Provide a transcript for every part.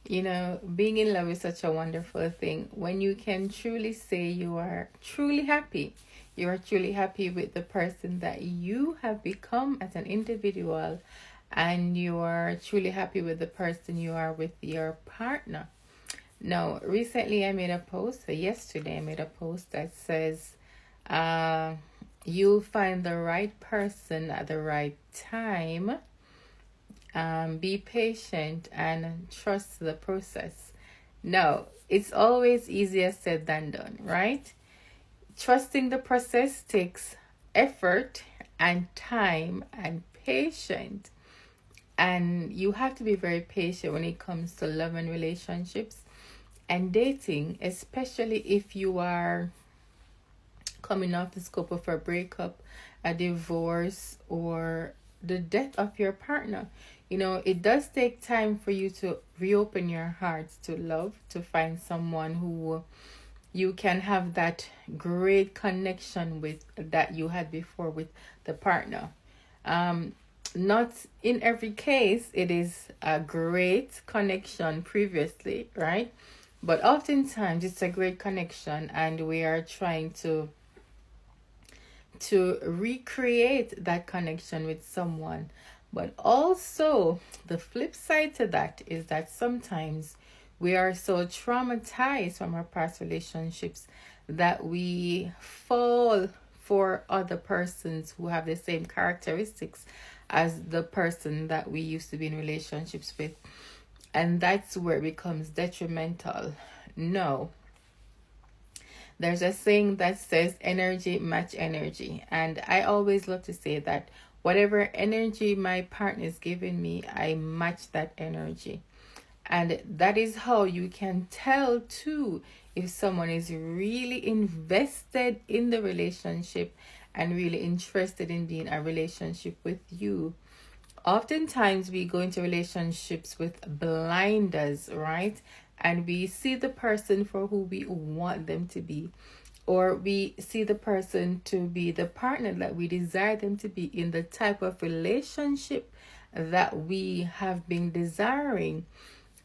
Being in love is such a wonderful thing when you can truly say you are truly happy. You are truly happy with the person that you have become as an individual, and you are truly happy with the person you are with your partner. Now, recently I made a post, yesterday I made a post that says, you'll find the right person at the right time. Be patient and trust the process. No, it's always easier said than done, right? Trusting the process takes effort and time and patience. And you have to be very patient when it comes to love and relationships and dating, especially if you are coming off the scope of a breakup, a divorce, or the death of your partner. It does take time for you to reopen your heart to love, to find someone who you can have that great connection with that you had before with the partner. Not in every case it is a great connection previously, right? But oftentimes it's a great connection, and we are trying to recreate that connection with someone. But also, the flip side to that is that sometimes we are so traumatized from our past relationships that we fall for other persons who have the same characteristics as the person that we used to be in relationships with. And that's where it becomes detrimental. No. There's a saying that says energy match energy. And I always love to say that whatever energy my partner is giving me, I match that energy. And that is how you can tell too if someone is really invested in the relationship and really interested in being a relationship with you. Oftentimes we go into relationships with blinders, right? And we see the person for who we want them to be, or we see the person to be the partner that we desire them to be in the type of relationship that we have been desiring,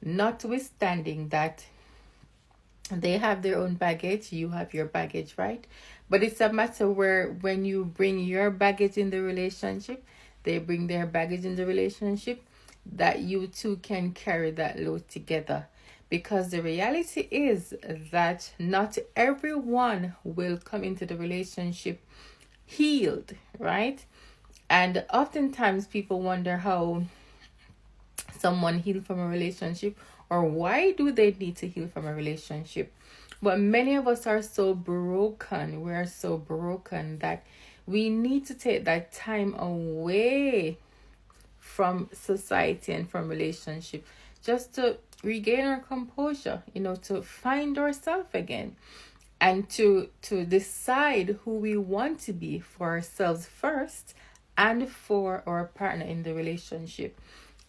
notwithstanding that they have their own baggage, you have your baggage, right? But it's a matter where when you bring your baggage in the relationship, they bring their baggage in the relationship, that you two can carry that load together. Because the reality is that not everyone will come into the relationship healed, right? And oftentimes people wonder how someone healed from a relationship, or why do they need to heal from a relationship. But many of us are so broken. We are so broken that we need to take that time away from society and from relationship, just to regain our composure, to find ourselves again, and to decide who we want to be for ourselves first and for our partner in the relationship.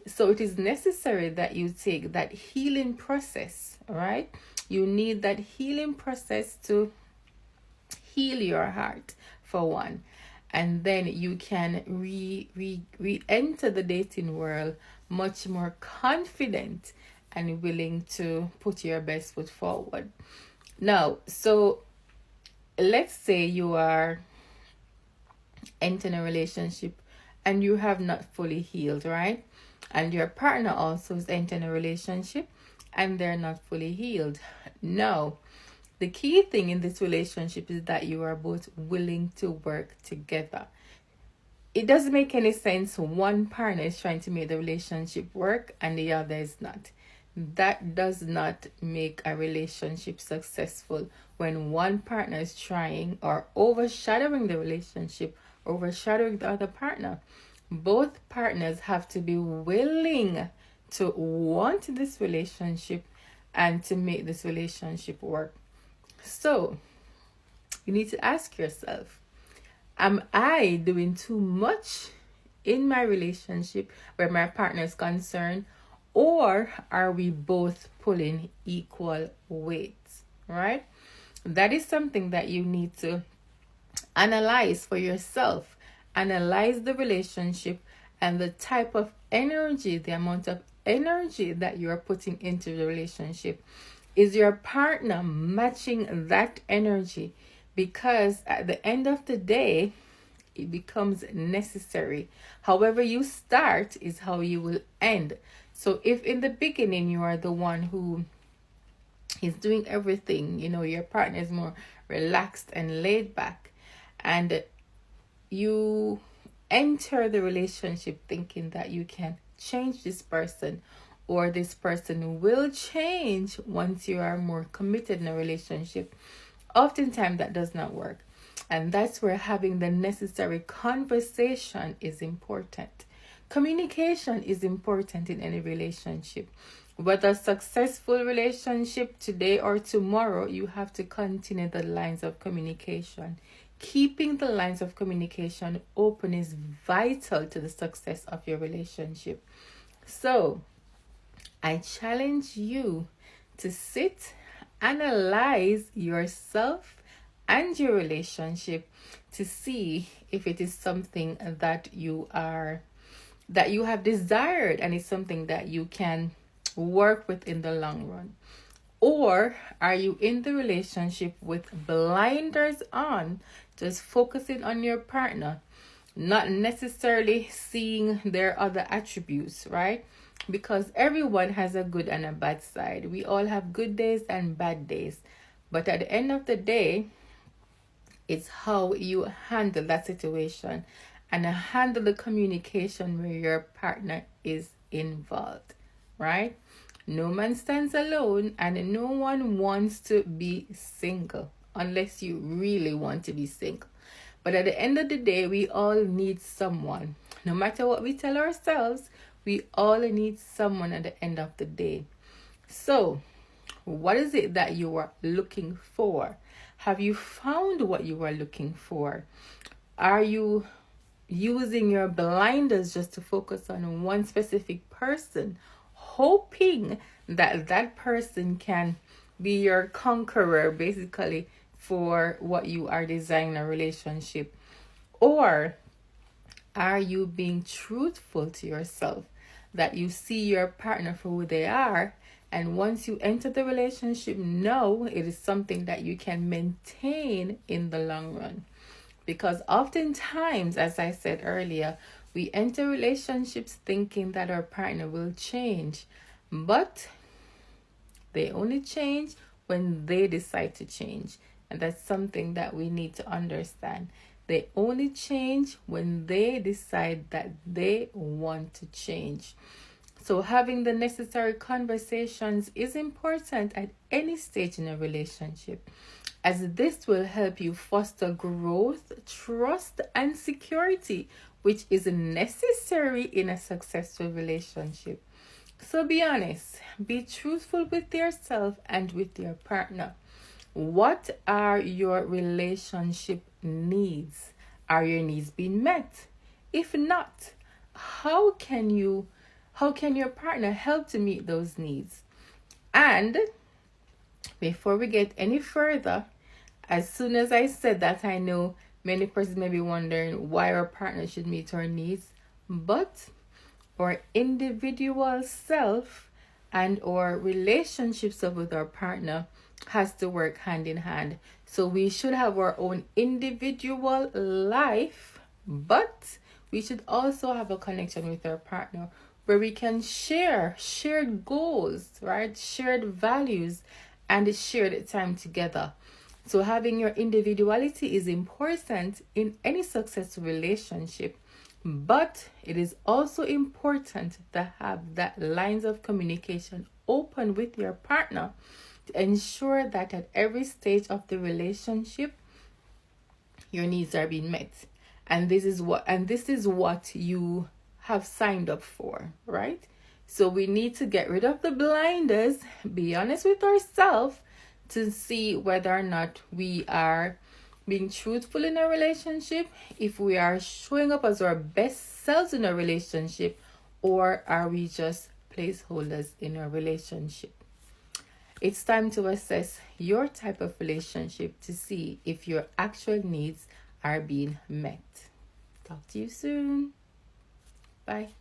So it is necessary that you take that healing process, right? You need that healing process to heal your heart, for one. And then you can re-enter the dating world much more confident and willing to put your best foot forward. Now, so let's say you are entering a relationship and you have not fully healed, right? And your partner also is entering a relationship and they're not fully healed. Now, the key thing in this relationship is that you are both willing to work together. It doesn't make any sense one partner is trying to make the relationship work and the other is not. That does not make a relationship successful when one partner is trying or overshadowing the relationship, overshadowing the other partner. Both partners have to be willing to want this relationship and to make this relationship work. So, you need to ask yourself, am I doing too much in my relationship where my partner is concerned, or are we both pulling equal weights, right? That is something that you need to analyze for yourself. Analyze the relationship and the type of energy, the amount of energy that you are putting into the relationship. Is your partner matching that energy? Because at the end of the day, it becomes necessary. However you start is how you will end. So if in the beginning you are the one who is doing everything, your partner is more relaxed and laid back, and you enter the relationship thinking that you can change this person, or this person will change once you are more committed in a relationship, oftentimes that does not work. And that's where having the necessary conversation is important. Communication is important in any relationship. Whether successful relationship today or tomorrow, you have to continue the lines of communication. Keeping the lines of communication open is vital to the success of your relationship. So, I challenge you to sit, analyze yourself and your relationship to see if it is something that you have desired, and it's something that you can work with in the long run. Or are you in the relationship with blinders on, just focusing on your partner, not necessarily seeing their other attributes, right? Because everyone has a good and a bad side. We all have good days and bad days. But at the end of the day, it's how you handle that situation and handle the communication where your partner is involved, right? No man stands alone, and no one wants to be single unless you really want to be single. But at the end of the day, we all need someone. No matter what we tell ourselves, we all need someone at the end of the day. So, what is it that you are looking for? Have you found what you are looking for? Are you using your blinders just to focus on one specific person, hoping that that person can be your conqueror, basically, for what you are designing in a relationship? Or are you being truthful to yourself, that you see your partner for who they are, and once you enter the relationship, know it is something that you can maintain in the long run? Because oftentimes, as I said earlier, we enter relationships thinking that our partner will change, but they only change when they decide to change. And that's something that we need to understand. They only change when they decide that they want to change. So having the necessary conversations is important at any stage in a relationship, as this will help you foster growth, trust, and security, which is necessary in a successful relationship. So be honest, be truthful with yourself and with your partner. What are your relationship needs? Are your needs being met? If not, how can your partner help to meet those needs? And before we get any further, as soon as I said that, I know many persons may be wondering why our partner should meet our needs, but our individual self and our relationships with our partner has to work hand in hand. So we should have our own individual life, but we should also have a connection with our partner where we can share shared goals, right? Shared values and shared time together. So having your individuality is important in any successful relationship, but it is also important to have that lines of communication open with your partner to ensure that at every stage of the relationship, your needs are being met. And this is what you have signed up for, right? So we need to get rid of the blinders, be honest with ourselves to see whether or not we are being truthful in a relationship, if we are showing up as our best selves in a relationship, or are we just placeholders in a relationship? It's time to assess your type of relationship to see if your actual needs are being met. Talk to you soon. Bye.